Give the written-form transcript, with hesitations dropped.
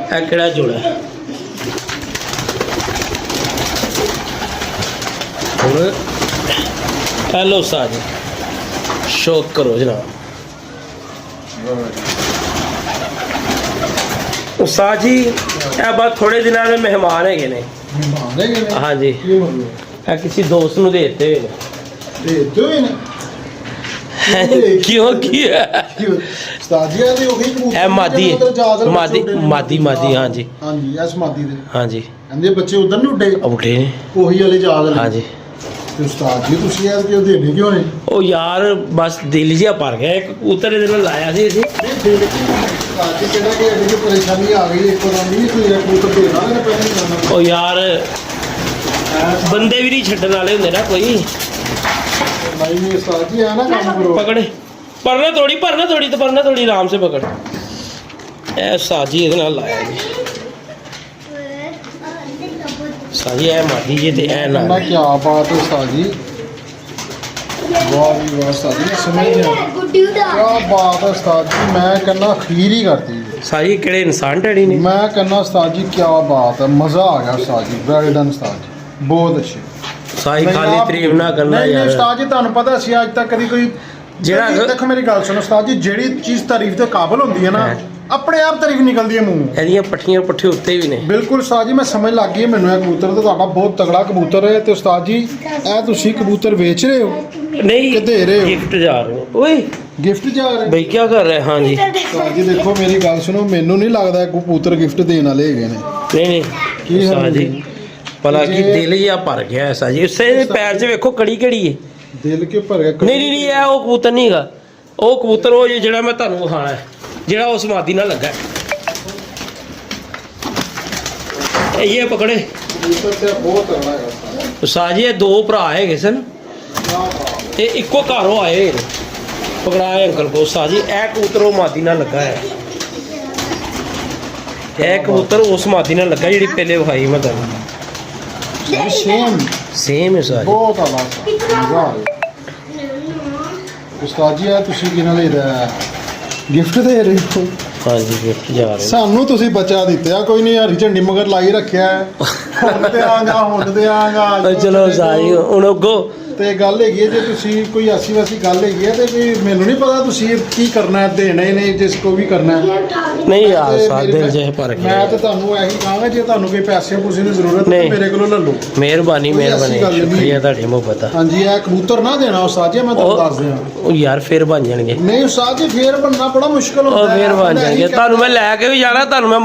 ਕਿਹੜਾ ਜੋੜਾ ਹੁਣ हेलो साज शौक करो जनाब उस्ताद जी ये बात थोड़े दिन में मेहमान है ने हाँ जी किसी दोस्त नूं देते हुए क्यों किया मादी मादी मादी मादी हाँ जी हाँ जी बच्चे उधर नहीं उठे उठे हाँ जी उस्ताद जी तुसी यार क्यों देने क्यों नहीं ओ यार बस दिल जिहा भर गया एक कबूतर दे नाल लाया सी ਅਸੀਂ उस्ताद जी कहना कि अभी परेशानी आ गई एक बार नहीं कोई कबूतर देना ना पहले करना ओ यार बंदे भी नहीं छड्डण वाले हुंदे ना कोई नहीं उस्ताद जी है ना काम करो पकड़े परना थोड़ी तो परना थोड़ी आराम से पकड़ ए उस्ताद जी इहदे नाल लाया जी साजी है मादी जी ते है ना क्या बात है उस्ताद जी वाह जी वाह उस्ताद जी समझ नहीं क्या बात है उस्ताद जी मैं कहना खीर ही करती साजी केड़े इंसान टड़ी ने मैं कहना उस्ताद जी क्या बात है मजा आ गया उस्ताद जी वेल डन उस्ताद जी बहुत अच्छे साजी खाली तारीफ ना करना नहीं यार उस्ताद जी ਤੁਹਾਨੂੰ ਪਤਾ ਸੀ ਅੱਜ ਤੱਕ ਕਦੀ ਕੋਈ ਜਿਹੜਾ ਦੇਖੋ ਮੇਰੀ ਗੱਲ ਸੁਣੋ ਉਸਤਾਦ ਜੀ ਜਿਹੜੀ ਚੀਜ਼ ਤਾਰੀਫ ਦੇ ਕਾਬਿਲ ਹੁੰਦੀ ਹੈ ਨਾ ਆਪਣੇ ਆਪ ਤਾਰੀਫ ਨਿਕਲਦੀ ਹੈ ਮੂੰਹ ਇਹਦੀਆਂ ਪੱਠੀਆਂ ਪੱਠੇ ਉੱਤੇ ਵੀ ਨੇ ਬਿਲਕੁਲ ਉਸਤਾਦ ਜੀ ਮੈਂ ਸਮਝ ਲੱਗ ਗਈ ਮੈਨੂੰ ਇਹ ਕਬੂਤਰ ਤੇ ਤੁਹਾਡਾ ਬਹੁਤ ਤਗੜਾ ਕਬੂਤਰ ਹੈ ਤੇ ਉਸਤਾਦ ਜੀ ਇਹ ਤੁਸੀਂ ਕਬੂਤਰ ਵੇਚ ਰਹੇ ਹੋ ਨਹੀਂ ਕਿ ਦੇ ਰਹੇ ਹੋ ਗਿਫਟ ਜਾ ਰਹੇ ਹੋ ਓਏ ਗਿਫਟ ਜਾ ਰਹੇ ਬਈ ਕੀ ਕਰ ਰਹੇ ਹਾਂ ਜੀ ਉਸਤਾਦ ਜੀ ਦੇਖੋ ਮੇਰੀ ਗੱਲ ਸੁਣੋ ਮੈਨੂੰ ਨਹੀਂ ਲੱਗਦਾ ਇਹ ਕਬੂਤਰ ਗਿਫਟ ਦੇਣ ਵਾਲੇ ਹੈਗੇ ਨੇ ਨਹੀਂ ਕੀ ਉਸਤਾਦ ਜੀ ਭਲਾ ਕੀ ਦਿਲ ਜਿਹਾ ਭਰ ਗਿਆ ਐਸਾ ਜੀ ਉਸੇ ਦੇ ਪੈਰ 'ਚ ਵੇਖੋ ਕੜੀ ਕਿਹੜੀ ਹੈ ਦਿਲ ਕੇ ਭਰ ਗਿਆ ਨਹੀਂ ਇਹ ਉਹ ਕਬੂਤਰ ਨਹੀਂ ਹੈਗਾ ਉਹ ਕਬੂਤਰ ਉਹ ਜਿਹੜਾ ਮੈਂ ਤੁਹਾਨੂੰ ਵਿਖਾਣਾ ਹੈ ਜਿਹੜਾ ਉਸ ਮਾਦੀ ਨਾਲ ਲੱਗਾ ਇਹ ਪਕੜੇ ਕਬੂਤਰ ਤੇ ਬਹੁਤ ਤਗੜਾ ਹੈਗਾ ਉਸਤਾਦ ਜੀ ਇਹ ਦੋ ਭਰਾ ਹੈਗੇ ਸਨ ਇਹ ਇੱਕੋ ਘਰੋਂ ਆਏ ਪਕੜਾਏ ਅੰਕਲ ਕੋ ਉਸਤਾਦ ਜੀ ਇਹ ਕਬੂਤਰ ਉਹ ਮਾਦੀ ਨਾਲ ਲੱਗਾ ਹੈ ਇਹ ਕਬੂਤਰ ਉਸ ਮਾਦੀ ਨਾਲ ਲੱਗਾ ਜਿਹੜੀ ਪਹਿਲੇ ਵਿਖਾਈ ਮੈਂ ਤੁਹਾਨੂੰ ਸੇਮ ਹੈ ਉਸਤਾਦ ਜੀ ਬਹੁਤ ਆਲਾ ਉਸਤਾਦ ਜੀ ਆ ਤੁਸੀਂ ਕਿਹਨਾਂ ਲਈ ਗਿਫਟ ਦੇ ਰਹੇ ਹੋ ਹਾਂਜੀ ਗਿਫਟ ਜਾ ਰਹੇ ਸਾਨੂੰ ਤੁਸੀਂ ਬਚਾ ਦਿੱਤਾ ਕੋਈ ਨਹੀਂ ਹਰੀ ਝੰਡੀ ਮਗਰ ਲਾਈ ਰੱਖਿਆ ਹੁਣ ਤੇ ਆਂਗਾ ਚਲੋ ਸਾਈ ਹੁਣ ਅੱਗੋ ਤੇ ਗੱਲ ਹੈਗੀ ਹੈ ਜੇ ਤੁਸੀਂ ਕੋਈ ਐਸੀ ਵੈਸੀ ਗੱਲ ਹੈਗੀ ਹੈ ਤੇ ਵੀ ਮੈਨੂੰ ਨਹੀਂ ਪਤਾ ਤੁਸੀਂ ਕੀ ਕਰਨਾ ਹੈ ਦੇਣਾ ਹੀ ਨਹੀਂ ਜਿਸ ਕੋ ਵੀ ਕਰਨਾ ਹੈ ਨਹੀਂ ਯਾਰ ਸਾਥ ਦਿਲ ਜੇ ਭਰ ਗਿਆ ਮੈਂ ਤਾਂ ਤੁਹਾਨੂੰ ਇਹੀ ਕਹਾਂਗਾ ਜੇ ਤੁਹਾਨੂੰ ਕੋਈ ਪੈਸੇ ਪੂਸੇ ਦੀ ਜ਼ਰੂਰਤ ਹੈ ਮੇਰੇ ਕੋਲੋਂ ਲੈ ਲਓ ਮਿਹਰਬਾਨੀ ਸ਼ੁਕਰੀਆ ਤੁਹਾਡੀ ਮੁਹੱਬਤ ਹਾਂਜੀ ਇਹ ਕਬੂਤਰ ਨਾ ਦੇਣਾ ਉਸਤਾਦ ਜੀ ਮੈਂ ਤੁਹਾਨੂੰ ਦੱਸ ਦਿਆਂ ਉਹ ਯਾਰ ਫੇਰ ਬਣ ਜਾਣਗੇ ਨਹੀਂ ਉਸਤਾਦ ਜੀ ਫੇਰ ਬਣਨਾ ਬੜਾ ਮੁਸ਼ਕਲ ਹੁੰਦਾ ਉਹ ਫੇਰ ਬਣ ਜਾਣਗੇ ਤੁਹਾਨੂੰ ਮੈਂ ਲੈ ਕੇ ਵੀ ਜਾਣਾ ਤੁਹਾਨੂੰ ਮੈਂ